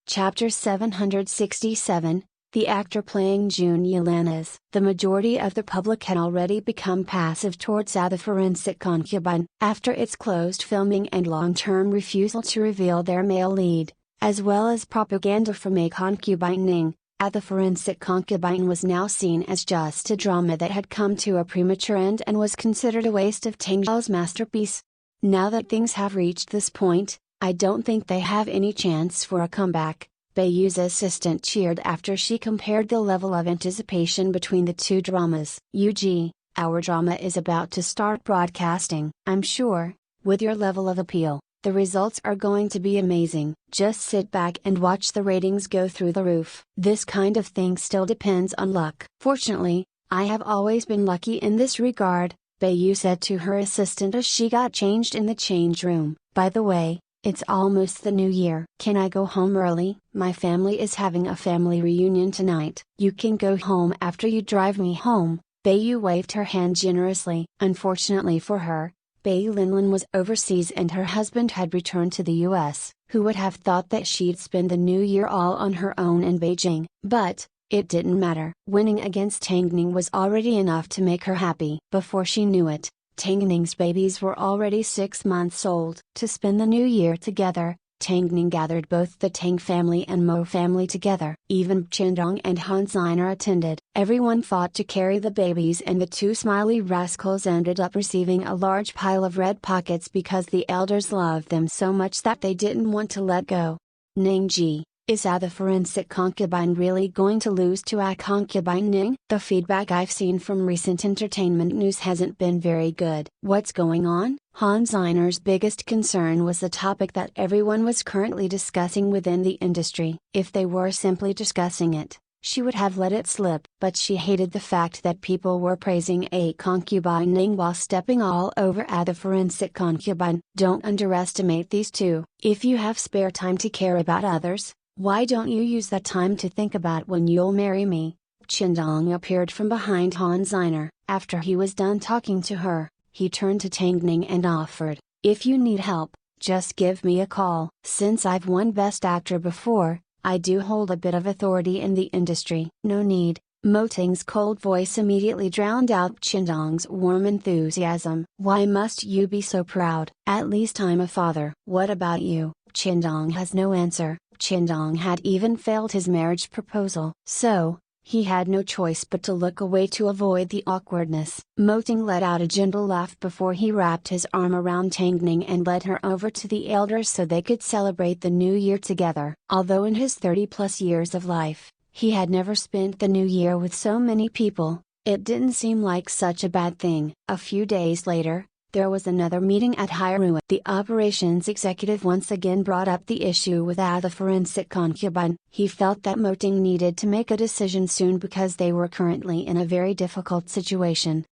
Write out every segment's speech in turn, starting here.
Chapter 767, the actor playing June Yelanes. The majority of the public had already become passive towards the forensic concubine, after its closed filming and long-term refusal to reveal their male lead, as well as propaganda from a concubine. The forensic concubine was now seen as just a drama that had come to a premature end and was considered a waste of Tang Zhao's masterpiece. Now that things have reached this point, I don't think they have any chance for a comeback, Baiyu's assistant cheered after she compared the level of anticipation between the two dramas. Ug, our drama is about to start broadcasting. I'm sure, with your level of appeal, the results are going to be amazing. Just sit back and watch the ratings go through the roof. This kind of thing still depends on luck. Fortunately, I have always been lucky in this regard, Baiyu said to her assistant as she got changed in the change room. By the way, it's almost the new year. Can I go home early? My family is having a family reunion tonight. You can go home after you drive me home. Baiyu waved her hand generously. Unfortunately for her, Bai Linlin was overseas and her husband had returned to the US. Who would have thought that she'd spend the new year all on her own in Beijing? But it didn't matter. Winning against Tang Ning was already enough to make her happy. Before she knew it, Tang Ning's babies were already 6 months old. To spend the new year together, Tang Ning gathered both the Tang family and Mo family together. Even Qindong and Han Ziner attended. Everyone fought to carry the babies and the two smiley rascals ended up receiving a large pile of red pockets because the elders loved them so much that they didn't want to let go. Ningji, is the forensic concubine really going to lose to a concubine Ning? The feedback I've seen from recent entertainment news hasn't been very good. What's going on? Han Ziner's biggest concern was the topic that everyone was currently discussing within the industry. If they were simply discussing it, she would have let it slip. But she hated the fact that people were praising a concubine Ning while stepping all over the forensic concubine. Don't underestimate these two. If you have spare time to care about others, why don't you use that time to think about when you'll marry me? Qindong appeared from behind Han Ziner. After he was done talking to her, he turned to Tang Ning and offered, "If you need help, just give me a call." Since I've won Best Actor before, I do hold a bit of authority in the industry. No need. Mo Ting's cold voice immediately drowned out Qindong's warm enthusiasm. Why must you be so proud? At least I'm a father. What about you? Qindong has no answer. Qindong had even failed his marriage proposal. So, he had no choice but to look away to avoid the awkwardness. Mo Ting let out a gentle laugh before he wrapped his arm around Tang Ning and led her over to the elders so they could celebrate the new year together. Although in his 30+ years of life, he had never spent the new year with so many people, it didn't seem like such a bad thing. A few days later, there was another meeting at Hyrule. The operations executive once again brought up the issue with the forensic concubine. He felt that Mo Ting needed to make a decision soon because they were currently in a very difficult situation.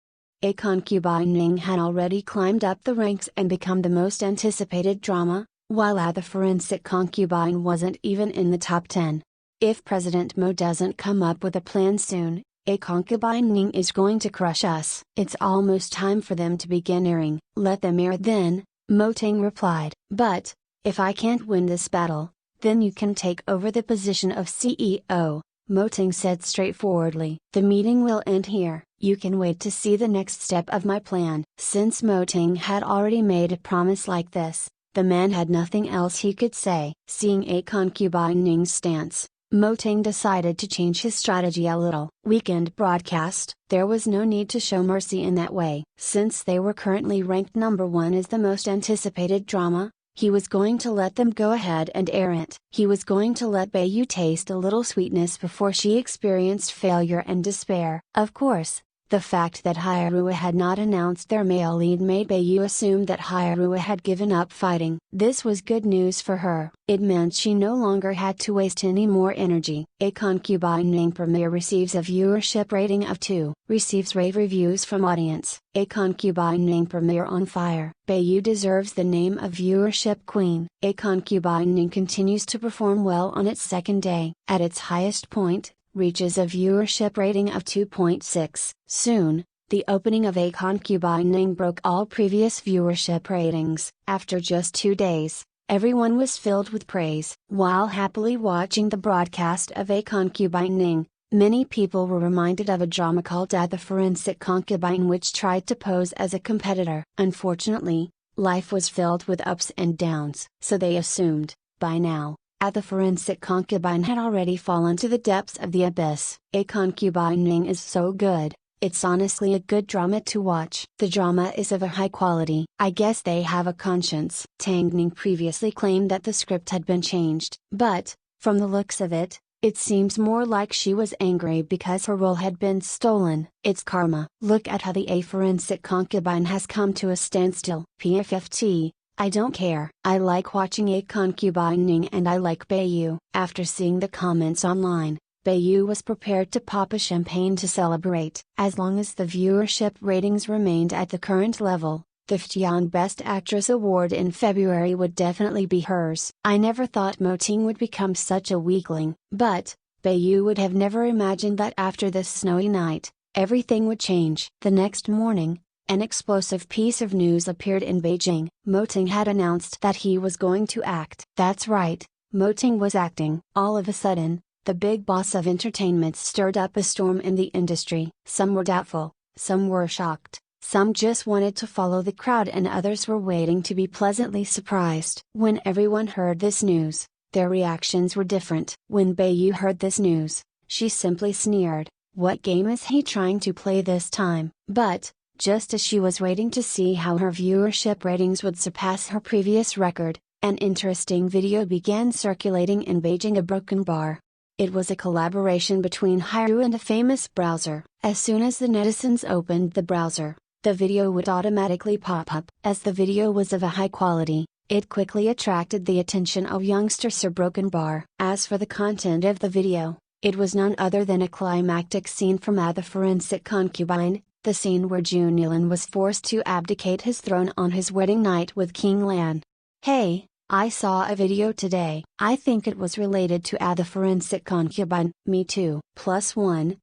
A concubine Ning had already climbed up the ranks and become the most anticipated drama, while the forensic concubine wasn't even in the top 10. If President Mo doesn't come up with a plan soon, a concubine Ning is going to crush us. It's almost time for them to begin airing. Let them air then, Mo Ting replied. But, if I can't win this battle, then you can take over the position of CEO, Mo Ting said straightforwardly. The meeting will end here. You can wait to see the next step of my plan. Since Mo Ting had already made a promise like this, the man had nothing else he could say. Seeing a concubine Ning's stance, Mo Ting decided to change his strategy a little. Weekend broadcast. There was no need to show mercy in that way. Since they were currently ranked number 1 as the most anticipated drama, he was going to let them go ahead and air it. He was going to let Baiyu taste a little sweetness before she experienced failure and despair. Of course, the fact that Hyrule had not announced their male lead made Baiyu assume that Hyrule had given up fighting. This was good news for her. It meant she no longer had to waste any more energy. A concubine Ning premiere receives a viewership rating of 2, receives rave reviews from audience. A concubine Ning premiere on fire. Baiyu deserves the name of viewership queen. A concubine Ning continues to perform well on its second day. At its highest point, reaches a viewership rating of 2.6. Soon, the opening of a concubine Ning broke all previous viewership ratings. After just 2 days, Everyone was filled with praise. While happily watching the broadcast of A Concubine, many people were reminded of a drama called The Forensic Concubine, which tried to pose as a competitor. Unfortunately, life was filled with ups and downs. So they assumed, by now, The Forensic Concubine had already fallen to the depths of the abyss. A Concubine is so good. It's honestly a good drama to watch. The drama is of a high quality. I guess they have a conscience. Tang Ning previously claimed that the script had been changed. But, from the looks of it, it seems more like she was angry because her role had been stolen. It's karma. Look at how the A Forensic Concubine has come to a standstill. PFFT, I don't care. I like watching A Concubine and I like Bayu. After seeing the comments online, Bayu was prepared to pop a champagne to celebrate. As long as the viewership ratings remained at the current level, the Ftian Best Actress Award in February would definitely be hers. I never thought Mo Ting would become such a weakling, but Bayu would have never imagined that after this snowy night, everything would change. The next morning, an explosive piece of news appeared in Beijing. Mo Ting had announced that he was going to act. That's right, Mo Ting was acting. All of a sudden, the big boss of entertainment stirred up a storm in the industry. Some were doubtful, some were shocked, some just wanted to follow the crowd, and others were waiting to be pleasantly surprised. When everyone heard this news, their reactions were different. When Bayu heard this news, she simply sneered, "What game is he trying to play this time?" But, just as she was waiting to see how her viewership ratings would surpass her previous record, an interesting video began circulating in Beijing. A broken bar. It was a collaboration between Hairu and a famous browser. As soon as the netizens opened the browser, the video would automatically pop up. As the video was of a high quality, it quickly attracted the attention of youngsters. Sir Broken Bar. As for the content of the video, it was none other than a climactic scene from The Forensic Concubine, the scene where Jun Yilin was forced to abdicate his throne on his wedding night with King Lan. Hey, I saw a video today. I think it was related to The Forensic Concubine. Me too. +1.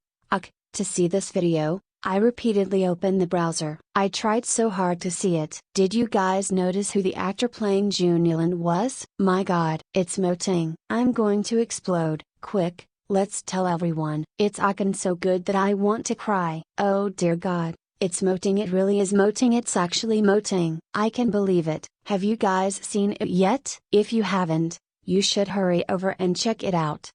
To see this video, I repeatedly opened the browser. I tried so hard to see it. Did you guys notice who the actor playing Jun Yilin was? My god, it's Mo Ting. I'm going to explode. Quick, let's tell everyone. It's so good that I want to cry. Oh dear god. It's Mo Ting. It really is Mo Ting. It's actually Mo Ting. I can believe it. Have you guys seen it yet? If you haven't, you should hurry over and check it out.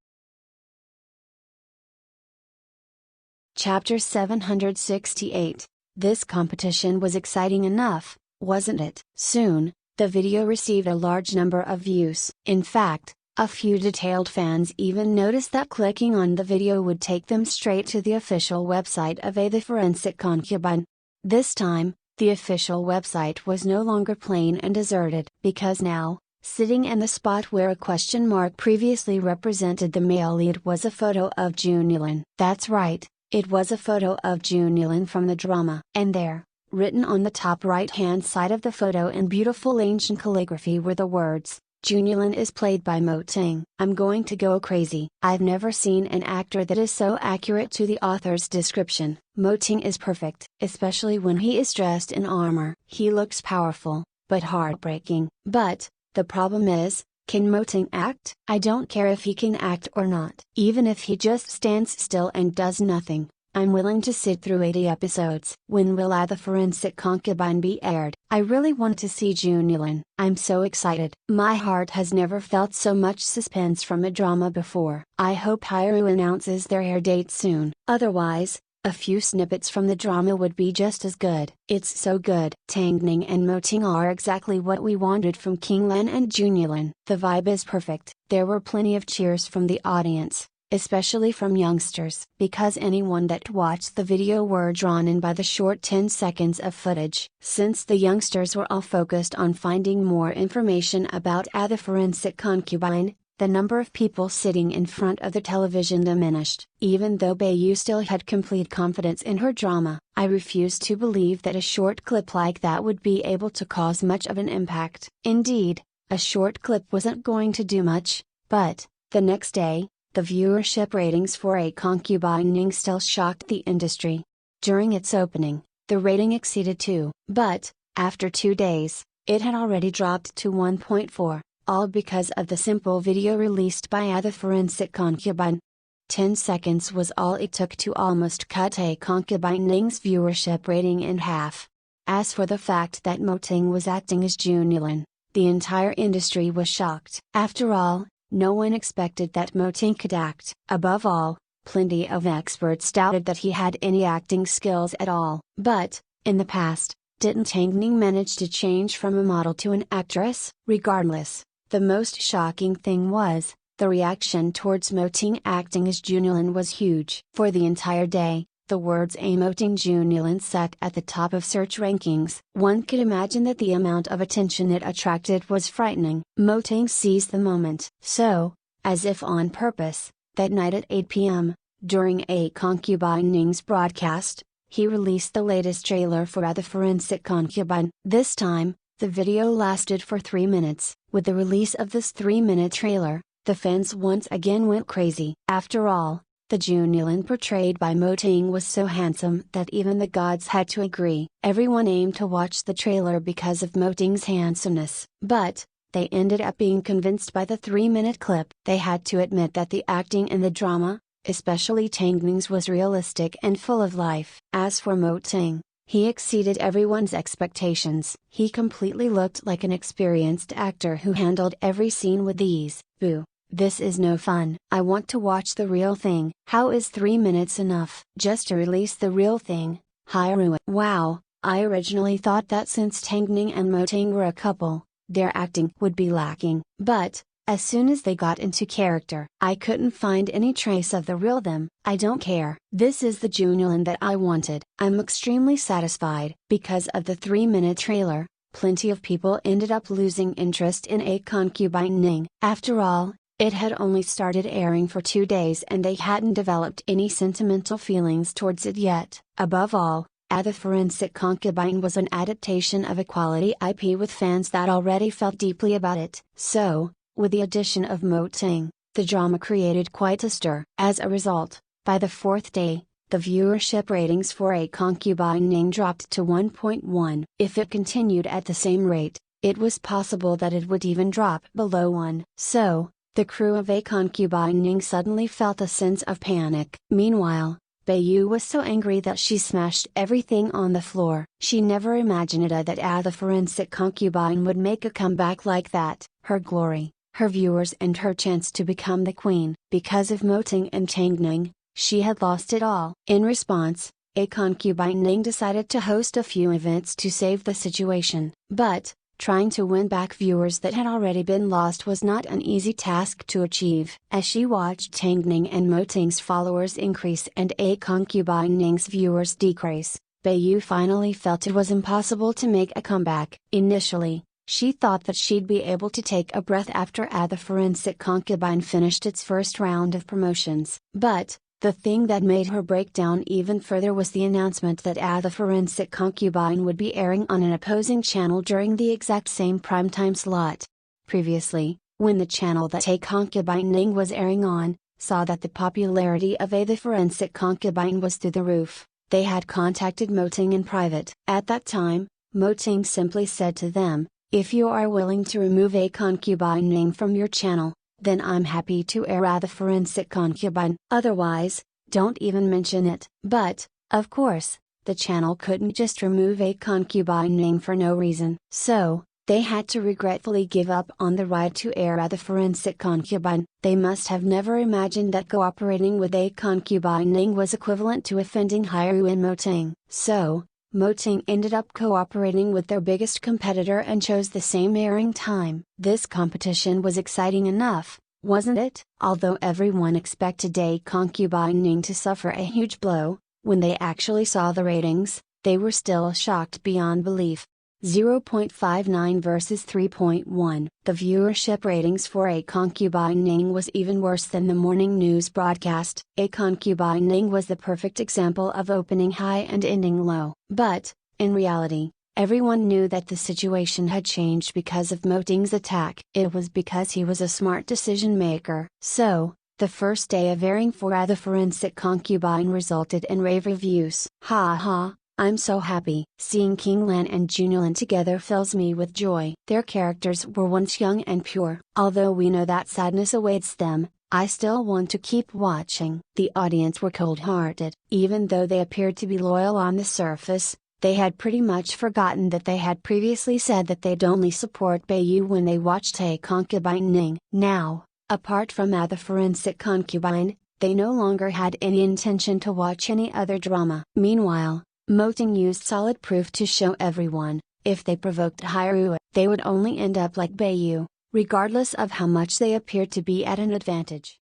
Chapter 768. This competition was exciting enough, wasn't it? Soon, the video received a large number of views. In fact, a few detailed fans even noticed that clicking on the video would take them straight to the official website of The Forensic Concubine. This time, the official website was no longer plain and deserted, because now, sitting in the spot where a question mark previously represented the male lead, was a photo of Jun Yilin. That's right, it was a photo of Jun Yilin from the drama. And there, written on the top right-hand side of the photo in beautiful ancient calligraphy, were the words, Jun Yilin is played by Mo Ting. I'm going to go crazy. I've never seen an actor that is so accurate to the author's description. Mo Ting is perfect, especially when he is dressed in armor. He looks powerful, but heartbreaking. But, the problem is, can Mo Ting act? I don't care if he can act or not. Even if he just stands still and does nothing, I'm willing to sit through 80 episodes. When will The Forensic Concubine be aired? I really want to see Jun Yilin. I'm so excited. My heart has never felt so much suspense from a drama before. I hope Hairu announces their air date soon. Otherwise, a few snippets from the drama would be just as good. It's so good. Tang Ning and Mo Ting are exactly what we wanted from King Lan and Jun Yilin. The vibe is perfect. There were plenty of cheers from the audience, especially from youngsters, because anyone that watched the video were drawn in by the short 10 seconds of footage. Since the youngsters were all focused on finding more information about The Forensic Concubine, the number of people sitting in front of the television diminished. Even though Bayu still had complete confidence in her drama, I refused to believe that a short clip like that would be able to cause much of an impact. Indeed, a short clip wasn't going to do much, but, the next day, the viewership ratings for A Concubine still shocked the industry. During its opening, the rating exceeded 2, but, after 2 days, it had already dropped to 1.4. all because of the simple video released by the forensic concubine. 10 seconds was all it took to almost cut a concubine Ning's viewership rating in half. As for the fact that Mo Ting was acting as Jun Yulan, the entire industry was shocked. After all, no one expected that Mo Ting could act. Above all, plenty of experts doubted that he had any acting skills at all. But, in the past, didn't Tang Ning manage to change from a model to an actress? Regardless, the most shocking thing was, the reaction towards Mo Ting acting as Jun Yulan was huge. For the entire day, the words Mo Ting Jun Yulan sat at the top of search rankings. One could imagine that the amount of attention it attracted was frightening. Mo Ting seized the moment. So, as if on purpose, that night at 8 p.m., during a concubine Ning's broadcast, he released the latest trailer for the forensic concubine. This time, the video lasted for 3 minutes. With the release of this 3-minute trailer, the fans once again went crazy. After all, the Jun Yulan portrayed by Mo Ting was so handsome that even the gods had to agree. Everyone aimed to watch the trailer because of Mo Ting's handsomeness. But, they ended up being convinced by the 3-minute clip. They had to admit that the acting in the drama, especially Tang Ning's, was realistic and full of life. As for Mo Ting, he exceeded everyone's expectations. He completely looked like an experienced actor who handled every scene with ease. Boo. This is no fun. I want to watch the real thing. How is 3 minutes enough? Just to release the real thing? Hairu. Wow, I originally thought that since Tang Ning and Mo Ting were a couple, their acting would be lacking. But, as soon as they got into character, I couldn't find any trace of the real them. I don't care. This is the Jun Yulan that I wanted. I'm extremely satisfied. Because of the 3-minute trailer, plenty of people ended up losing interest in a concubine Ning. After all, it had only started airing for 2 days and they hadn't developed any sentimental feelings towards it yet. Above all, the forensic concubine was an adaptation of a quality IP with fans that already felt deeply about it. So, with the addition of Mo Ting, the drama created quite a stir. As a result, by the 4th day, the viewership ratings for a concubine Ning dropped to 1.1. If it continued at the same rate, it was possible that it would even drop below 1. So, the crew of a concubine Ning suddenly felt a sense of panic. Meanwhile, Yu was so angry that she smashed everything on the floor. She never imagined that the forensic concubine would make a comeback like that. Her glory, her viewers and her chance to become the queen. Because of Mo Ting and Tang Ning, she had lost it all. In response, a concubine Ning decided to host a few events to save the situation. But, trying to win back viewers that had already been lost was not an easy task to achieve. As she watched Tang Ning and Mo Ting's followers increase and a concubine Ning's viewers decrease, Yu finally felt it was impossible to make a comeback. Initially, she thought that she'd be able to take a breath after the forensic concubine finished its first round of promotions. But, the thing that made her break down even further was the announcement that the forensic concubine would be airing on an opposing channel during the exact same primetime slot. Previously, when the channel that a concubine Ning was airing on, saw that the popularity of the forensic concubine was through the roof, they had contacted Mo Ting in private. At that time, Mo Ting simply said to them, "If you are willing to remove a concubine Ning from your channel, then I'm happy to air the forensic concubine. Otherwise, don't even mention it." But, of course, the channel couldn't just remove a concubine Ning for no reason. So, they had to regretfully give up on the right to air the forensic concubine. They must have never imagined that cooperating with a concubine Ning was equivalent to offending Hairu and Mo Ting. So, Mo Ting ended up cooperating with their biggest competitor and chose the same airing time. This competition was exciting enough, wasn't it? Although everyone expected a concubine Ning to suffer a huge blow, when they actually saw the ratings, they were still shocked beyond belief. 0.59 versus 3.1. The viewership ratings for a concubine Ning was even worse than the morning news broadcast. A concubine Ning was the perfect example of opening high and ending low. But, in reality, everyone knew that the situation had changed because of Mo Ting's attack. It was because he was a smart decision maker. So, the first day of airing for the forensic concubine resulted in rave reviews. Ha ha, I'm so happy. Seeing King Lan and Junlin together fills me with joy. Their characters were once young and pure. Although we know that sadness awaits them, I still want to keep watching. The audience were cold-hearted. Even though they appeared to be loyal on the surface, they had pretty much forgotten that they had previously said that they'd only support Beiyu when they watched a concubine Ning. Now, apart from the forensic concubine, they no longer had any intention to watch any other drama. Meanwhile, Moting used solid proof to show everyone, if they provoked Hyrule, they would only end up like Beiyu, regardless of how much they appeared to be at an advantage.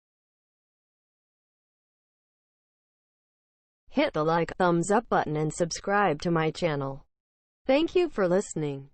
Hit the like, thumbs up button and subscribe to my channel. Thank you for listening.